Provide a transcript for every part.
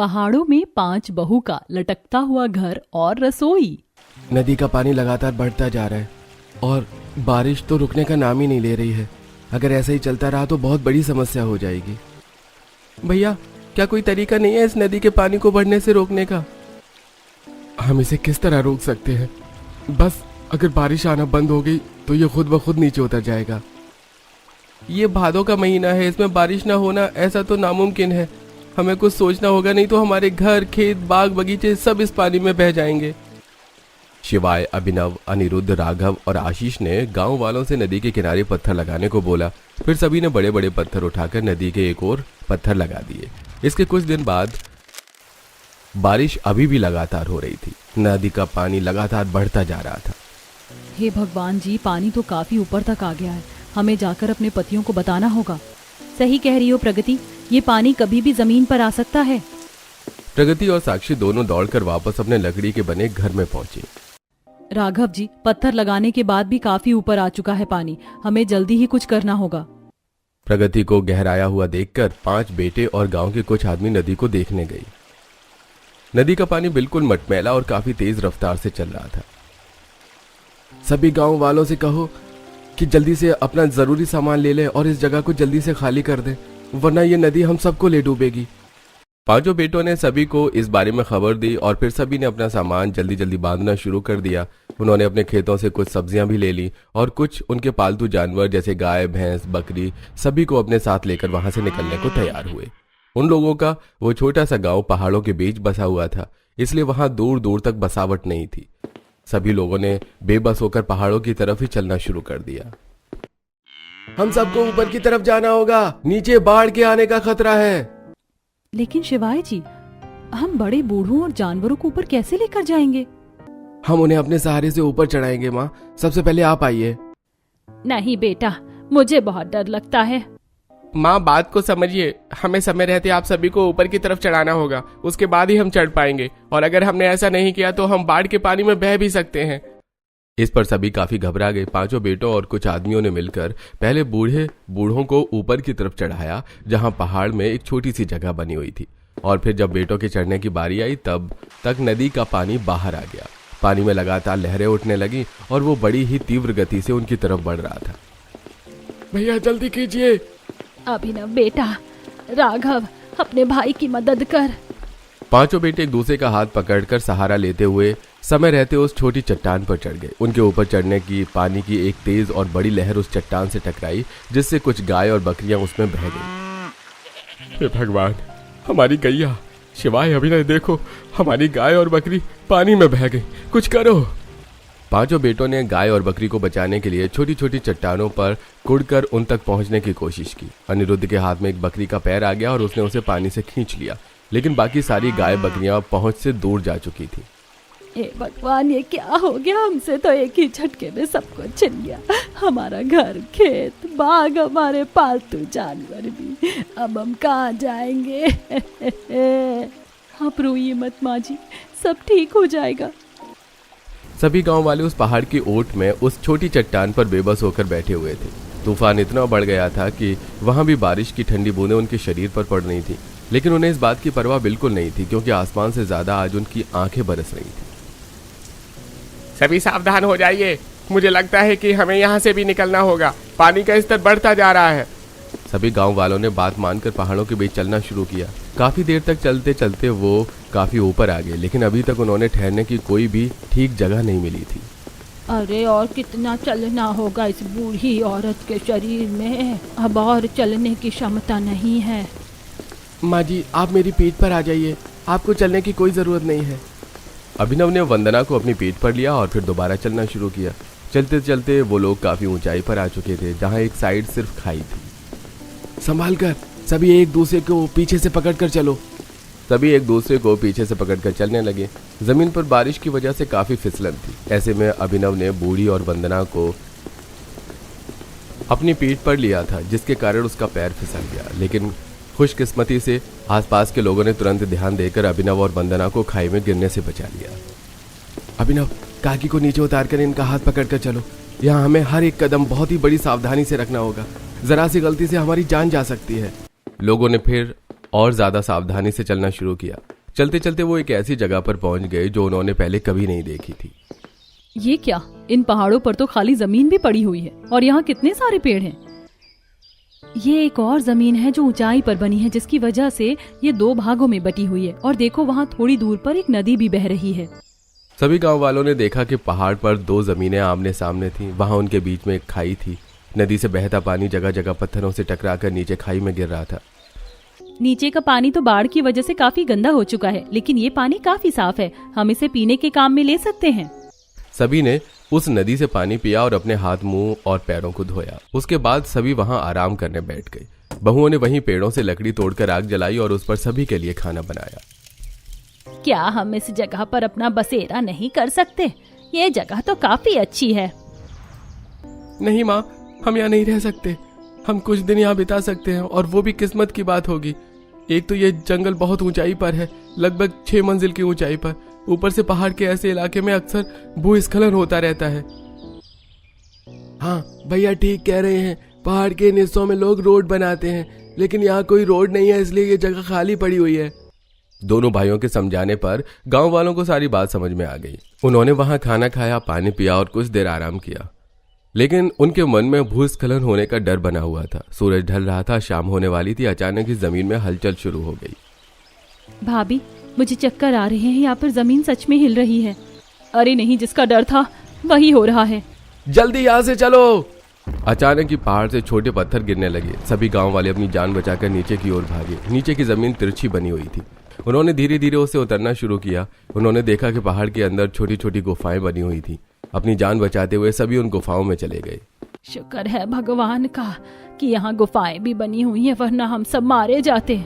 पहाड़ों में 5 बहू का लटकता हुआ घर और रसोई। नदी का पानी लगातार बढ़ता जा रहा है और बारिश तो रुकने का नाम ही नहीं ले रही है। अगर ऐसा ही चलता रहा तो बहुत बड़ी समस्या हो जाएगी। भैया, क्या कोई तरीका नहीं है इस नदी के पानी को बढ़ने से रोकने का? हम इसे किस तरह रोक सकते हैं? बस अगर बारिश आना बंद हो गई तो ये खुद ब खुद नीचे उतर जाएगा। ये भादों का महीना है, इसमें बारिश ना होना ऐसा तो नामुमकिन है। हमें कुछ सोचना होगा, नहीं तो हमारे घर, खेत, बाग, बगीचे सब इस पानी में बह जाएंगे। शिवाय, अभिनव, अनिरुद्ध, राघव और आशीष ने गांव वालों से नदी के किनारे पत्थर लगाने को बोला। फिर सभी ने बड़े बड़े पत्थर उठाकर नदी के एक ओर पत्थर लगा दिए। इसके कुछ दिन बाद बारिश अभी भी लगातार हो रही थी। नदी का पानी लगातार बढ़ता जा रहा था। हे भगवान जी, पानी तो काफी ऊपर तक आ गया है। हमें जाकर अपने पतियों को बताना होगा। सही कह रही हो प्रगति, ये पानी कभी भी जमीन पर आ सकता है। प्रगति और साक्षी दोनों दौड़कर वापस अपने लकड़ी के बने घर में पहुंचे। राघव जी, पत्थर लगाने के बाद भी काफी ऊपर आ चुका है पानी। हमें जल्दी ही कुछ करना होगा। प्रगति को गहराया हुआ देखकर 5 बेटे और गांव के कुछ आदमी नदी को देखने गए। नदी का पानी बिल्कुल मटमैला और काफी तेज रफ्तार से चल रहा था। सभी गांव वालों से कहो कि जल्दी से अपना जरूरी सामान ले ले और इस जगह को जल्दी से खाली कर दे, वरना ये नदी हम सबको ले डूबेगी। 5 बेटों ने सभी को इस बारे में खबर दी और फिर सभी ने अपना सामान जल्दी जल्दी बांधना शुरू कर दिया। उन्होंने अपने खेतों से कुछ सब्जियां भी ले ली और कुछ उनके पालतू जानवर जैसे गाय, भैंस, बकरी सभी को अपने साथ लेकर वहां से निकलने को तैयार हुए। उन लोगों का वो छोटा सा गांव पहाड़ों के बीच बसा हुआ था, इसलिए वहां दूर दूर तक बसावट नहीं थी। सभी लोगों ने बेबस होकर पहाड़ों की तरफ ही चलना शुरू कर दिया। हम सबको ऊपर की तरफ जाना होगा, नीचे बाढ़ के आने का खतरा है। लेकिन शिवाय जी, हम बड़े बूढ़ों और जानवरों को ऊपर कैसे लेकर जाएंगे? हम उन्हें अपने सहारे से ऊपर चढ़ाएंगे। माँ, सबसे पहले आप आइए। नहीं बेटा, मुझे बहुत डर लगता है। माँ, बात को समझिए। हमें समय रहते आप सभी को ऊपर की तरफ चढ़ाना होगा, उसके बाद ही हम चढ़ पाएंगे। और अगर हमने ऐसा नहीं किया तो हम बाढ़ के पानी में बह भी सकते हैं। इस पर सभी काफी घबरा गए। 5 बेटों और कुछ आदमियों ने मिलकर पहले बूढ़ों को ऊपर की तरफ चढ़ाया, जहां पहाड़ में एक छोटी सी जगह बनी हुई थी। और फिर जब बेटों के चढ़ने की बारी आई तब तक नदी का पानी बाहर आ गया। पानी में लगातार लहरें उठने लगी और वो बड़ी ही तीव्र गति से उनकी तरफ बढ़ रहा था। भैया जल्दी कीजिए। अभिनव बेटा, राघव, अपने भाई की मदद कर। 5 बेटे एक दूसरे का हाथ पकड़कर सहारा लेते हुए समय रहते उस छोटी चट्टान पर चढ़ गए। उनके ऊपर चढ़ने की पानी की एक तेज और बड़ी लहर उस चट्टान से टकराई, जिससे कुछ गाय और बकरियां उसमें बह गई। हे भगवान, हमारी गैया। शिवाय, अभिनव, देखो, हमारी गाय और बकरी पानी में बह गई, कुछ करो। 5 बेटों ने गाय और बकरी को बचाने के लिए छोटी छोटी चट्टानों पर कुड़कर उन तक पहुंचने की कोशिश की। अनिरुद्ध के हाथ में एक बकरी का पैर आ गया और उसने उसे पानी से खींच लिया, लेकिन बाकी सारी गाय बकरियां पहुंच से दूर जा चुकी थी। हे भगवान, ये क्या हो गया? हमसे तो एक ही झटके में सब कुछ छिन गया। हमारा घर, खेत, बाग, हमारे पालतू जानवर भी। अब हम कहाँ जाएंगे? आप रोइए मत माँ जी, सब ठीक हो जाएगा। सभी गांव वाले उस पहाड़ की ओट में उस छोटी चट्टान पर बेबस होकर बैठे हुए थे। तूफान इतना बढ़ गया था कि वहां भी बारिश की ठंडी बूंदें उनके शरीर पर पड़ रही थी, लेकिन उन्हें इस बात की परवाह बिल्कुल नहीं थी, क्योंकि आसमान से ज्यादा आज उनकी आंखें बरस रही थी। सभी सावधान हो जाइए। मुझे लगता है कि हमें यहाँ से भी निकलना होगा। पानी का स्तर बढ़ता जा रहा है। सभी गांव वालों ने बात मानकर पहाड़ों के बीच चलना शुरू किया। काफी देर तक चलते चलते वो काफी ऊपर आ गए, लेकिन अभी तक उन्होंने ठहरने की कोई भी ठीक जगह नहीं मिली थी। अरे, और कितना चलना होगा इस बूढ़ी औरत के शरीर में? अब और चलने की क्षमता नहीं है। माँ जी, आप मेरी पीठ पर आ जाइए, आपको चलने की कोई जरूरत नहीं है। अभिनव ने वंदना को अपनी पीठ पर लिया और फिर दोबारा चलना शुरू किया। चलते चलते वो लोग काफी ऊंचाई पर आ चुके थे, जहां एक साइड सिर्फ खाई थी। संभाल कर, सभी एक दूसरे को पीछे से पकड़कर चलो। सभी एक दूसरे को पीछे से पकड़कर चलने लगे। जमीन पर बारिश की वजह से काफी फिसलन थी। ऐसे में अभिनव ने बूढ़ी और वंदना को अपनी पीठ पर लिया था, जिसके कारण उसका पैर फिसल गया। लेकिन खुशकिस्मती से आसपास के लोगों ने तुरंत ध्यान देकर अभिनव और वंदना को खाई में गिरने से बचा लिया। अभिनव, काकी को नीचे उतारकर इनका हाथ पकड़कर चलो। यहाँ हमें हर एक कदम बहुत ही बड़ी सावधानी से रखना होगा, जरा सी गलती से हमारी जान जा सकती है। लोगों ने फिर और ज्यादा सावधानी से चलना शुरू किया। चलते चलते वो एक ऐसी जगह पर पहुंच गए जो उन्होंने पहले कभी नहीं देखी थी। ये क्या, इन पहाड़ों पर तो खाली जमीन भी पड़ी हुई है और यहाँ कितने सारे पेड़ हैं। ये एक और जमीन है जो ऊंचाई पर बनी है, जिसकी वजह से ये 2 भागों में बटी हुई है। और देखो वहाँ थोड़ी दूर पर एक नदी भी बह रही है। सभी गांव वालों ने देखा कि पहाड़ पर 2 जमीनें आमने सामने थीं। वहां उनके बीच में एक खाई थी। नदी से बहता पानी जगह जगह पत्थरों से टकराकर नीचे खाई में गिर रहा था। नीचे का पानी तो बाढ़ की वजह से काफी गंदा हो चुका है, लेकिन ये पानी काफी साफ है। हम इसे पीने के काम में ले सकते हैं। सभी ने उस नदी से पानी पिया और अपने हाथ, मुंह और पैरों को धोया। उसके बाद सभी वहां आराम करने बैठ गए। बहुओं ने वहीं पेड़ों से लकड़ी तोड़कर आग जलाई और उस पर सभी के लिए खाना बनाया। क्या हम इस जगह पर अपना बसेरा नहीं कर सकते? ये जगह तो काफी अच्छी है। नहीं माँ, हम यहाँ नहीं रह सकते। हम कुछ दिन यहाँ बिता सकते हैं और वो भी किस्मत की बात होगी। एक तो ये जंगल बहुत ऊंचाई पर है, लगभग 6 मंजिल की ऊंचाई पर। ऊपर से पहाड़ के ऐसे इलाके में अक्सर भूस्खलन होता रहता है। हाँ भैया ठीक कह रहे हैं, पहाड़ के इन हिस्सों में लोग रोड बनाते हैं, लेकिन यहाँ कोई रोड नहीं है, इसलिए ये जगह खाली पड़ी हुई है। दोनों भाइयों के समझाने पर गांव वालों को सारी बात समझ में आ गई। उन्होंने वहां खाना खाया, पानी पिया और कुछ देर आराम किया, लेकिन उनके मन में भूस्खलन होने का डर बना हुआ था। सूरज ढल रहा था, शाम होने वाली थी। अचानक ही जमीन में हलचल शुरू हो गई। भाभी, मुझे चक्कर आ रहे हैं। यहाँ पर जमीन सच में हिल रही है। अरे नहीं, जिसका डर था वही हो रहा है। जल्दी यहाँ से चलो। अचानक ही पहाड़ से छोटे पत्थर गिरने लगे। सभी गांव वाले अपनी जान बचाकर नीचे की ओर भागे। नीचे की जमीन तिरछी बनी हुई थी। उन्होंने धीरे धीरे उसे उतरना शुरू किया। उन्होंने देखा कि पहाड़ के अंदर छोटी छोटी गुफाएं बनी हुई थी। अपनी जान बचाते हुए सभी उन गुफाओं में चले गए। शुक्र है भगवान का कि यहाँ गुफाएं भी बनी हुई हैं, वरना हम सब मारे जाते।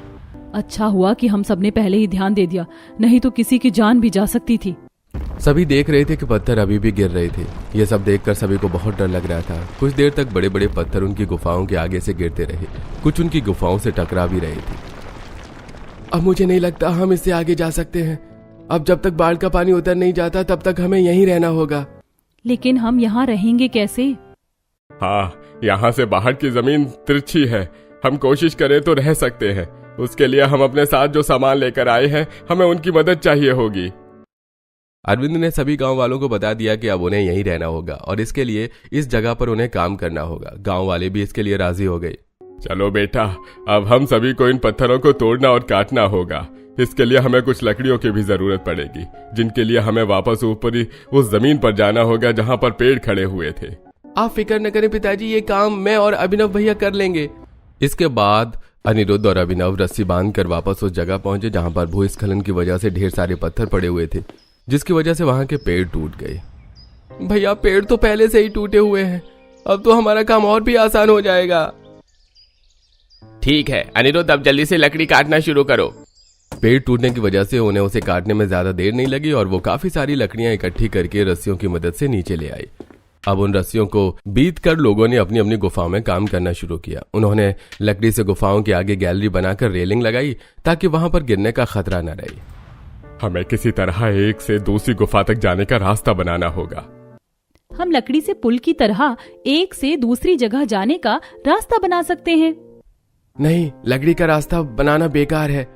अच्छा हुआ कि हम सबने पहले ही ध्यान दे दिया, नहीं तो किसी की जान भी जा सकती थी। सभी देख रहे थे कि पत्थर अभी भी गिर रहे थे। ये सब देखकर सभी को बहुत डर लग रहा था। कुछ देर तक बड़े बड़े पत्थर उनकी गुफाओं के आगे से गिरते रहे। कुछ उनकी गुफाओं से टकरा भी रहे थे। अब मुझे नहीं लगता हम इससे आगे जा सकते हैं। अब जब तक बाढ़ का पानी उतर नहीं जाता तब तक हमें यहीं रहना होगा। लेकिन हम यहाँ रहेंगे कैसे? हाँ, यहाँ से बाहर की जमीन तिरछी है। हम कोशिश करें तो रह सकते हैं। उसके लिए हम अपने साथ जो सामान लेकर आए हैं, हमें उनकी मदद चाहिए होगी। अरविंद ने सभी गांव वालों को बता दिया कि अब उन्हें यहीं रहना होगा और इसके लिए इस जगह पर उन्हें काम करना होगा। गांव वाले भी इसके लिए राजी हो गए। चलो बेटा, अब हम सभी को इन पत्थरों को तोड़ना और काटना होगा। इसके लिए हमें कुछ लकड़ियों की भी जरूरत पड़ेगी, जिनके लिए हमें वापस ऊपर ही उस जमीन पर जाना होगा जहाँ पर पेड़ खड़े हुए थे। आप फिक्र न करें पिताजी, ये काम मैं और अभिनव भैया कर लेंगे। इसके बाद अनिरुद्ध और अभिनव रस्सी बांधकर वापस उस जगह पहुंचे जहां पर भूस्खलन की वजह से ढेर सारे पत्थर पड़े हुए थे, जिसकी वजह से वहां के पेड़ टूट गए। भैया, पेड़ तो पहले से ही टूटे हुए हैं, अब तो हमारा काम और भी आसान हो जाएगा। ठीक है अनिरुद्ध, अब जल्दी से लकड़ी काटना शुरू करो। पेड़ टूटने की वजह से उन्हें उसे काटने में ज्यादा देर नहीं लगी और वो काफी सारी लकड़ियां इकट्ठी करके रस्सियों की मदद से नीचे ले आए। अब उन रस्सियों को बीत कर लोगों ने अपनी अपनी गुफाओं में काम करना शुरू किया। उन्होंने लकड़ी से गुफाओं के आगे गैलरी बनाकर रेलिंग लगाई ताकि वहां पर गिरने का खतरा न रहे। हमें किसी तरह एक से दूसरी गुफा तक जाने का रास्ता बनाना होगा। हम लकड़ी से पुल की तरह एक से दूसरी जगह जाने का रास्ता बना सकते हैं। नहीं, लकड़ी का रास्ता बनाना बेकार है।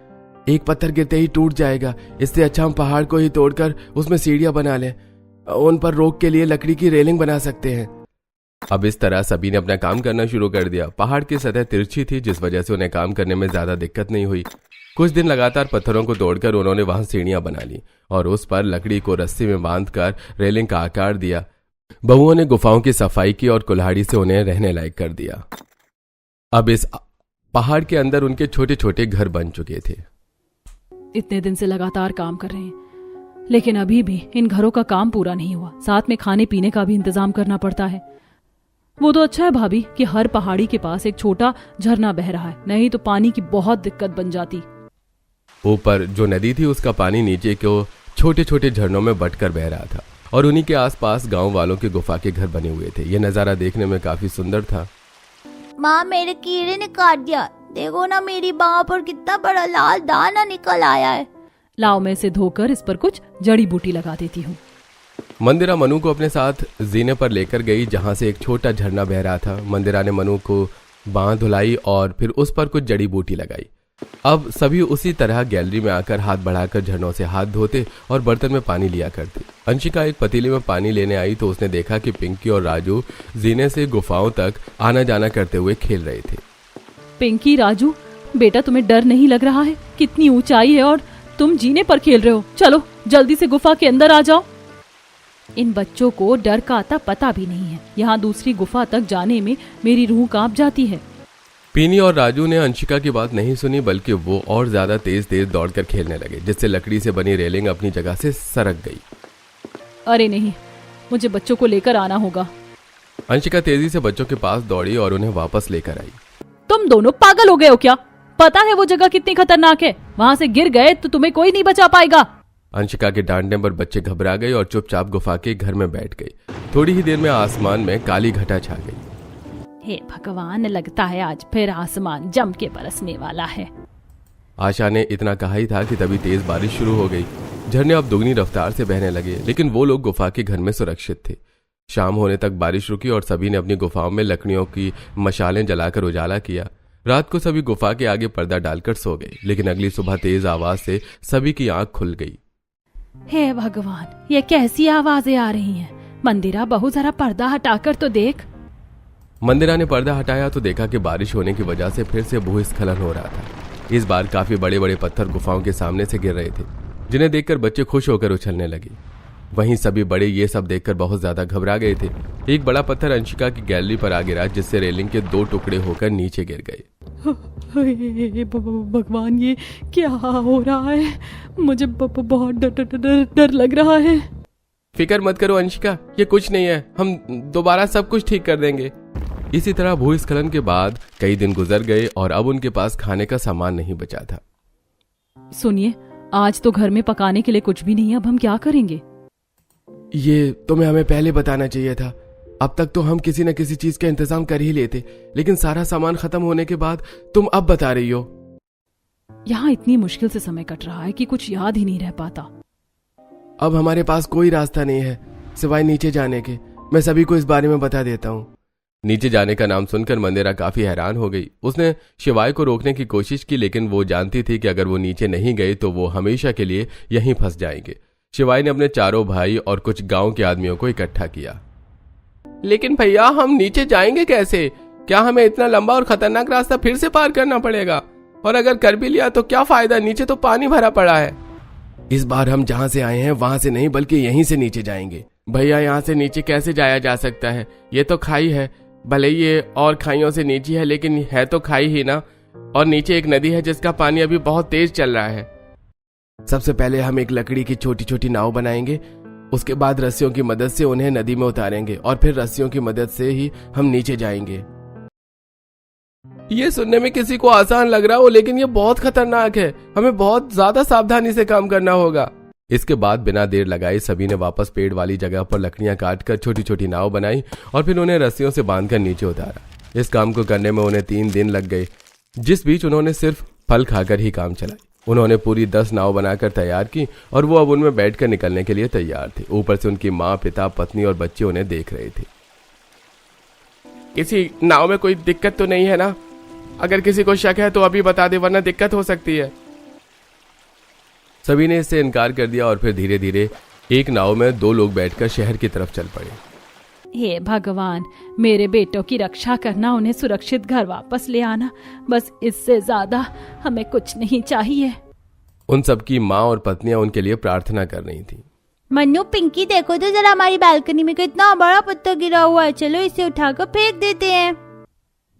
एक पत्थर गिरते ही टूट जाएगा। इससे अच्छा हम पहाड़ को ही तोड़कर उसमें सीढ़ियां बना लें। उन पर रोक के लिए लकड़ी की रेलिंग बना सकते हैं। अब इस तरह सभी ने अपना काम करना शुरू कर दिया। पहाड़ की सतह तिरछी थी, जिस वजह से उन्हें काम करने में ज्यादा दिक्कत नहीं हुई। कुछ दिन लगातार पत्थरों को तोड़कर उन्होंने वहां सीढ़ियां बना ली और उस पर लकड़ी को रस्सी में बांधकर रेलिंग का आकार दिया। बहुओं ने गुफाओं की सफाई की और कुल्हाड़ी से उन्हें रहने लायक कर दिया। अब इस पहाड़ के अंदर उनके छोटे छोटे घर बन चुके थे। इतने दिन से लगातार काम कर रहे हैं, लेकिन अभी भी इन घरों का काम पूरा नहीं हुआ। साथ में खाने पीने का भी इंतजाम करना पड़ता है। वो तो अच्छा है भाभी कि हर पहाड़ी के पास एक छोटा झरना बह रहा है, नहीं तो पानी की बहुत दिक्कत बन जाती। ऊपर जो नदी थी उसका पानी नीचे को छोटे छोटे झरनों में बटकर बह रहा था और उन्हीं के आसपास गांव वालों के गुफा के घर बने हुए थे। यह नजारा देखने में काफी सुंदर था। माँ, मेरे कीड़े ने काट दिया। देखो ना, मेरी बाह पर कितना बड़ा लाल दाना निकल आया है। लाओ, मैं इसे धोकर इस पर कुछ जड़ी बूटी लगा देती हूँ। मंदिरा मनु को अपने साथ जीने पर लेकर गई जहां से एक छोटा झरना बह रहा था। मंदिरा ने मनु को बांह धुलाई और फिर उस पर कुछ जड़ी बूटी लगाई। अब सभी उसी तरह गैलरी में आकर हाथ बढ़ाकर झरनों से हाथ धोते और बर्तन में पानी लिया करते। अंशिका एक पतीले में पानी लेने आई तो उसने देखा कि पिंकी और राजू जीने से गुफाओं तक आना जाना करते हुए खेल रहे थे। पिंकी, राजू, बेटा तुम्हें डर नहीं लग रहा है? कितनी ऊंचाई है और तुम जीने पर खेल रहे हो। चलो जल्दी से गुफा के अंदर आ जाओ। इन बच्चों को डर का आता पता भी नहीं है। यहाँ दूसरी गुफा तक जाने में मेरी रूह कांप जाती है। पीनी और राजू ने अंशिका की बात नहीं सुनी, बल्कि वो और ज्यादा तेज तेज दौड़कर खेलने लगे, जिससे लकड़ी से बनी रेलिंग अपनी जगह से सरक गई। अरे नहीं, मुझे बच्चों को लेकर आना होगा। अंशिका तेजी से बच्चों के पास दौड़ी और उन्हें वापस लेकर आई। तुम दोनों पागल हो गए हो क्या? पता है वो जगह कितनी खतरनाक है? वहाँ से गिर गए तो तुम्हें कोई नहीं बचा पाएगा। अंशिका के डांटने पर बच्चे घबरा गए और चुपचाप गुफा के घर में बैठ गए। थोड़ी ही देर में आसमान में काली घटा छा गई। हे भगवान, लगता है आज फिर आसमान जम के बरसने वाला है। आशा ने इतना कहा ही था कि तभी तेज बारिश शुरू हो गई। झरने अब दुगनी रफ्तार से बहने लगे, लेकिन वो लोग गुफा के घर में सुरक्षित थे। शाम होने तक बारिश रुकी और सभी ने अपनी गुफाओं में लकड़ियों की मशालें जलाकर उजाला किया। रात को सभी गुफा के आगे पर्दा डालकर सो गए, लेकिन अगली सुबह तेज आवाज से सभी की आंख खुल गई। हे भगवान, ये कैसी आवाजें आ रही हैं? मंदिरा, बहू जरा पर्दा हटाकर तो देख। मंदिरा ने पर्दा हटाया तो देखा कि बारिश होने की वजह से फिर से भूस्खलन हो रहा था। इस बार काफी बड़े बड़े पत्थर गुफाओं के सामने से गिर रहे थे, जिन्हें देखकर बच्चे खुश होकर उछलने लगे। वहीं सभी बड़े ये सब देखकर बहुत ज्यादा घबरा गए थे। एक बड़ा पत्थर अंशिका की गैलरी पर आ गिरा, जिससे रेलिंग के 2 टुकड़े होकर नीचे गिर गए। भगवान, ये क्या हो रहा है? मुझे बहुत डर लग रहा है। फिक्र मत करो अंशिका, ये कुछ नहीं है, हम दोबारा सब कुछ ठीक कर देंगे। इसी तरह भूस्खलन के बाद कई दिन गुजर गए और अब उनके पास खाने का सामान नहीं बचा था। सुनिए, आज तो घर में पकाने के लिए कुछ भी नहीं है। अब हम क्या करेंगे? ये तुम्हें हमें पहले बताना चाहिए था। अब तक तो हम किसी न किसी चीज का इंतजाम कर ही लेते, लेकिन सारा सामान खत्म होने के बाद तुम अब बता रही हो। यहाँ इतनी मुश्किल से समय कट रहा है कि कुछ याद ही नहीं रह पाता। अब हमारे पास कोई रास्ता नहीं है सिवाय नीचे जाने के। मैं सभी को इस बारे में बता देता हूँ। नीचे जाने का नाम सुनकर मंदिरा काफी हैरान हो गई। उसने शिवाय को रोकने की कोशिश की, लेकिन वो जानती थी कि अगर वो नीचे नहीं गए तो वो हमेशा के लिए यहीं फंस जाएंगे। शिवाय ने अपने चारों भाई और कुछ गांव के आदमियों को इकट्ठा किया। लेकिन भैया, हम नीचे जाएंगे कैसे? क्या हमें इतना लंबा और खतरनाक रास्ता फिर से पार करना पड़ेगा? और अगर कर भी लिया तो क्या फायदा? नीचे तो पानी भरा पड़ा है। इस बार हम जहाँ से आए हैं वहां से नहीं, बल्कि यहीं से नीचे जाएंगे। भैया, यहाँ से नीचे कैसे जाया जा सकता है? ये तो खाई है। भले ये और खाइयों से नीची है, लेकिन है तो खाई ही ना। और नीचे एक नदी है जिसका पानी अभी बहुत तेज चल रहा है। सबसे पहले हम एक लकड़ी की छोटी छोटी नाव बनाएंगे, उसके बाद रस्सियों की मदद से उन्हें नदी में उतारेंगे और फिर रस्सियों की मदद से ही हम नीचे जाएंगे। ये सुनने में किसी को आसान लग रहा हो, लेकिन ये बहुत खतरनाक है। हमें बहुत ज्यादा सावधानी से काम करना होगा। इसके बाद बिना देर लगाए सभी ने वापस पेड़ वाली जगह पर लकड़ियां काटकर छोटी छोटी नाव बनाई और फिर उन्हें रस्सियों से बांधकर नीचे उतारा। इस काम को करने में उन्हें 3 दिन लग गए, जिस बीच उन्होंने सिर्फ फल खाकर ही काम चलाई। उन्होंने पूरी 10 नाव बनाकर तैयार की और वो अब उनमें बैठकर निकलने के लिए तैयार थे। ऊपर से उनकी माँ, पिता, पत्नी और बच्चे उन्हें देख रहे थे। किसी नाव में कोई दिक्कत तो नहीं है ना? अगर किसी को शक है तो अभी बता दे, वरना दिक्कत हो सकती है। सभी ने इससे इनकार कर दिया और फिर धीरे धीरे एक नाव में 2 लोग बैठकर शहर की तरफ चल पड़े। हे भगवान, मेरे बेटों की रक्षा करना, उन्हें सुरक्षित घर वापस ले आना, बस इससे ज्यादा हमें कुछ नहीं चाहिए। उन सबकी माँ और पत्नियां उनके लिए प्रार्थना कर रही थी। मन्नू, पिंकी, देखो तो जरा हमारी बालकनी में कितना बड़ा पत्थर गिरा हुआ है। चलो इसे उठाकर फेंक देते हैं।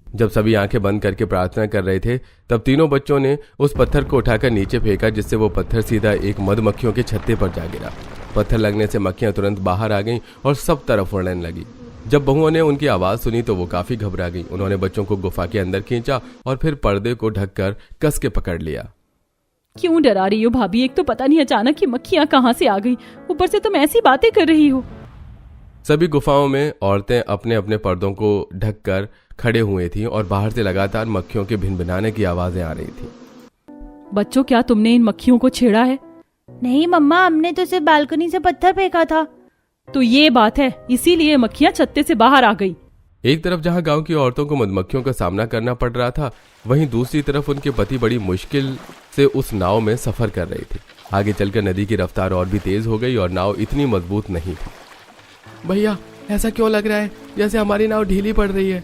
जब सभी आंखें बंद करके प्रार्थना कर रहे थे, तब तीनों बच्चों ने उस पत्थर को उठाकर नीचे फेंका, जिससे वो पत्थर सीधा एक मधुमक्खियों के छत्ते पर जा गिरा। पत्थर लगने से मक्खियां तुरंत बाहर आ गईं और सब तरफ उड़ने लगी। जब बहुओं ने उनकी आवाज सुनी तो वो काफी घबरा गई। उन्होंने बच्चों को गुफा के अंदर खींचा और फिर पर्दे को ढककर कस के पकड़ लिया। क्यों डरा रही हो भाभी? एक तो पता नहीं अचानक ये मक्खियां कहाँ से आ गई, ऊपर से तुम ऐसी बातें कर रही हो। सभी गुफाओं में औरतें अपने अपने पर्दों को ढककर खड़े हुए थीं और बाहर से लगातार मक्खियों के भिनभिनाने की आवाजें आ रही थी। बच्चों, क्या तुमने इन मक्खियों को छेड़ा है? नहीं मम्मा, हमने तो सिर्फ बालकनी से पत्थर फेंका था। तो ये बात है, इसीलिए मक्खियां छत्ते से बाहर आ गई। एक तरफ जहां गांव की औरतों को मधुमक्खियों का सामना करना पड़ रहा था, वहीं दूसरी तरफ उनके पति बड़ी मुश्किल से उस नाव में सफर कर रहे थे। आगे चलकर नदी की रफ्तार और भी तेज हो गई और नाव इतनी मजबूत नहीं थी। भैया ऐसा क्यों लग रहा है जैसे हमारी नाव ढीली पड़ रही है?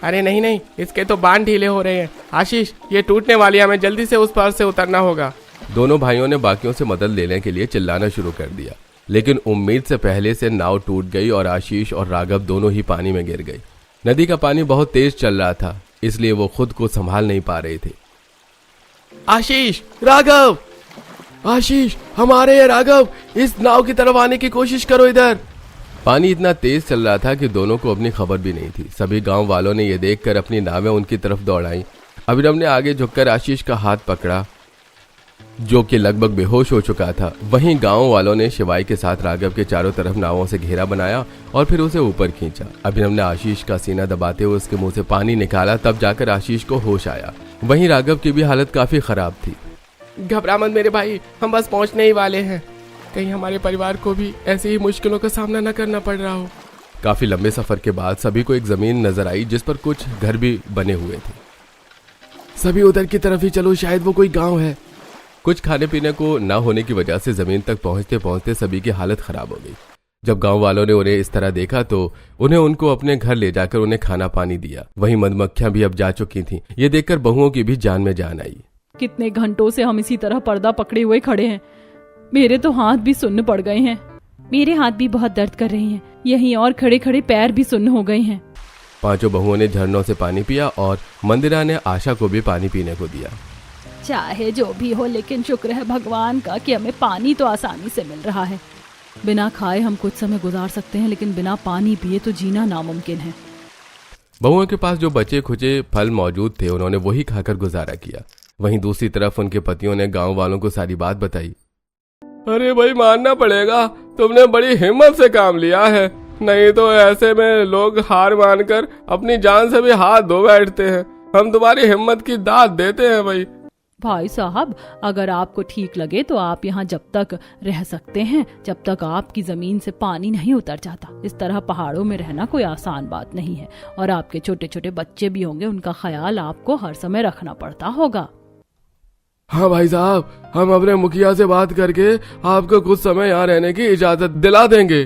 अरे नहीं नहीं, इसके तो बांध ढीले हो रहे हैं। आशीष, ये टूटने वाली है, हमें जल्दी से उस पार से उतरना होगा। दोनों भाइयों ने बाकियों से मदद लेने के लिए चिल्लाना शुरू कर दिया, लेकिन उम्मीद से पहले से नाव टूट गई और आशीष और राघव दोनों ही पानी में गिर गए। नदी का पानी बहुत तेज चल रहा था, इसलिए वो खुद को संभाल नहीं पा रहे थे। आशीष, राघव, आशीष, हमारे ये राघव, इस नाव की तरफ आने की कोशिश करो इधर। पानी इतना तेज चल रहा था कि दोनों को अपनी खबर भी नहीं थी। सभी गांव वालों ने यह देखकर अपनी नावें उनकी तरफ दौड़ाई। अभिनव ने आगे झुककर आशीष का हाथ पकड़ा, जो कि लगभग बेहोश हो चुका था। वहीं गांव वालों ने शिवाई के साथ राघव के चारों तरफ नावों से घेरा बनाया और फिर उसे ऊपर खींचा। अभिनव ने आशीष का सीना दबाते हुए उसके मुंह से पानी निकाला, तब जाकर आशीष को होश आया। वहीं राघव की भी हालत काफी खराब थी। घबरा मत मेरे भाई, हम बस पहुंचने ही वाले हैं। कहीं हमारे परिवार को भी ऐसी ही मुश्किलों का सामना न करना पड़ रहा हो। काफी लंबे सफर के बाद सभी को एक जमीन नजर आई जिस पर कुछ घर भी बने हुए थे। सभी उधर की तरफ ही चलो, शायद वो कोई गांव है। कुछ खाने पीने को न होने की वजह से जमीन तक पहुंचते पहुंचते सभी की हालत खराब हो गई। जब गांव वालों ने उन्हें इस तरह देखा तो उन्हें उनको अपने घर ले जाकर उन्हें खाना पानी दिया। वहीं मधुमक्खियां भी अब जा चुकी थीं। ये देखकर बहुओं की भी जान में जान आई। कितने घंटों से हम इसी तरह पर्दा पकड़े हुए खड़े हैं। मेरे तो हाथ भी सुन्न पड़ गए हैं। मेरे हाथ भी बहुत दर्द कर रहे हैं। यहीं और खड़े खड़े पैर भी सुन्न हो गए हैं। पांचों बहुओं ने झरनों से पानी पिया और मंदिरा ने आशा को भी पानी पीने को दिया। चाहे जो भी हो, लेकिन शुक्र है भगवान का कि हमें पानी तो आसानी से मिल रहा है। बिना खाए हम कुछ समय गुजार सकते हैं, लेकिन बिना पानी पिए तो जीना नामुमकिन है। बहुओं के पास जो बचे खुचे फल मौजूद थे, उन्होंने वही खाकर गुजारा किया। वहीं दूसरी तरफ उनके पतियों ने गांव वालों को सारी बात बताई। अरे भाई, मानना पड़ेगा, तुमने बड़ी हिम्मत से काम लिया है, नहीं तो ऐसे में लोग हार मानकर अपनी जान से भी हाथ धो बैठते हैं। हम तुम्हारी हिम्मत की दाद देते हैं भाई साहब, अगर आपको ठीक लगे तो आप यहाँ जब तक रह सकते हैं जब तक आपकी जमीन से पानी नहीं उतर जाता। इस तरह पहाड़ों में रहना कोई आसान बात नहीं है, और आपके छोटे छोटे बच्चे भी होंगे, उनका ख्याल आपको हर समय रखना पड़ता होगा। हाँ भाई साहब, हम अपने मुखिया से बात करके आपको कुछ समय यहाँ रहने की इजाजत दिला देंगे।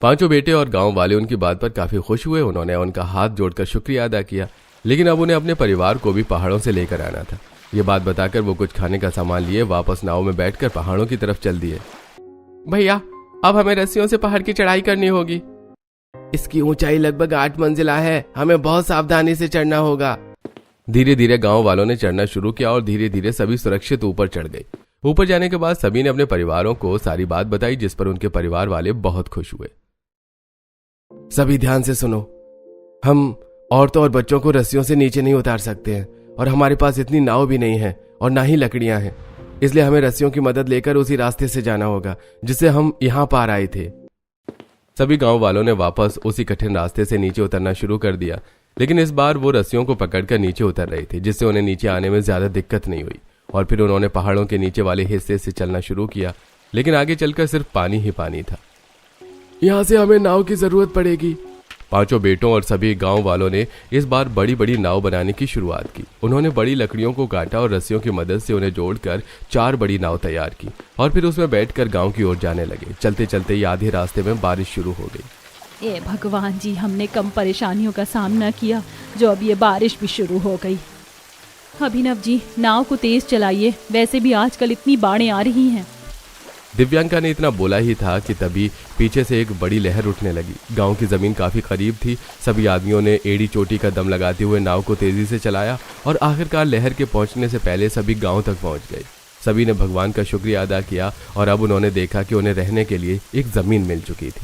पांचों बेटे और गांव वाले उनकी बात पर काफी खुश हुए। उन्होंने उनका हाथ जोड़कर शुक्रिया अदा किया, लेकिन अब उन्हें अपने परिवार को भी पहाड़ों से लेकर आना था। ये बात बताकर वो कुछ खाने का सामान लिए वापस नाव में बैठकर पहाड़ों की तरफ चल दिए। भैया, अब हमें रस्सियों से पहाड़ की चढ़ाई करनी होगी। इसकी ऊंचाई लगभग 8 मंजिला है, हमें बहुत सावधानी से चढ़ना होगा। धीरे धीरे गांव वालों ने चढ़ना शुरू किया और धीरे धीरे सभी सुरक्षित ऊपर चढ़ गए। ऊपर जाने के बाद सभी ने अपने परिवारों को सारी बात बताई, जिस पर उनके परिवार वाले बहुत खुश हुए। सभी ध्यान से सुनो, हम औरतों और बच्चों को रस्सियों से नीचे नहीं उतार सकते हैं, और हमारे पास इतनी नाव भी नहीं है और ना ही लकड़ियां हैं, इसलिए हमें रस्सियों की मदद लेकर उसी रास्ते से जाना होगा जिससे हम यहाँ पार आए थे। सभी गांव वालों ने वापस उसी कठिन रास्ते से नीचे उतरना शुरू कर दिया, लेकिन इस बार वो रस्सियों को पकड़कर नीचे उतर रहे थे, जिससे उन्हें नीचे आने में ज्यादा दिक्कत नहीं हुई। और फिर उन्होंने पहाड़ों के नीचे वाले हिस्से से चलना शुरू किया, लेकिन आगे चलकर सिर्फ पानी ही पानी था। यहाँ से हमें नाव की जरूरत पड़ेगी। पांचों बेटों और सभी गांव वालों ने इस बार बड़ी बड़ी नाव बनाने की शुरुआत की। उन्होंने बड़ी लकड़ियों को काटा और रस्सियों की मदद से उन्हें जोड़कर 4 बड़ी नाव तैयार की और फिर उसमें बैठकर गांव की ओर जाने लगे। चलते चलते ही आधे रास्ते में बारिश शुरू हो गई। ए भगवान जी, हमने कम परेशानियों का सामना किया जो अब ये बारिश भी शुरू हो गई। अभिनव जी, नाव को तेज चलाइए, वैसे भी आजकल इतनी बाढ़ें आ रही हैं। दिव्यांका ने इतना बोला ही था कि तभी पीछे से एक बड़ी लहर उठने लगी। गांव की जमीन काफी करीब थी। सभी आदमियों ने एड़ी चोटी का दम लगाते हुए नाव को तेजी से चलाया और आखिरकार लहर के पहुंचने से पहले सभी गांव तक पहुंच गए। सभी ने भगवान का शुक्रिया अदा किया और अब उन्होंने देखा कि उन्हें रहने के लिए एक जमीन मिल चुकी थी।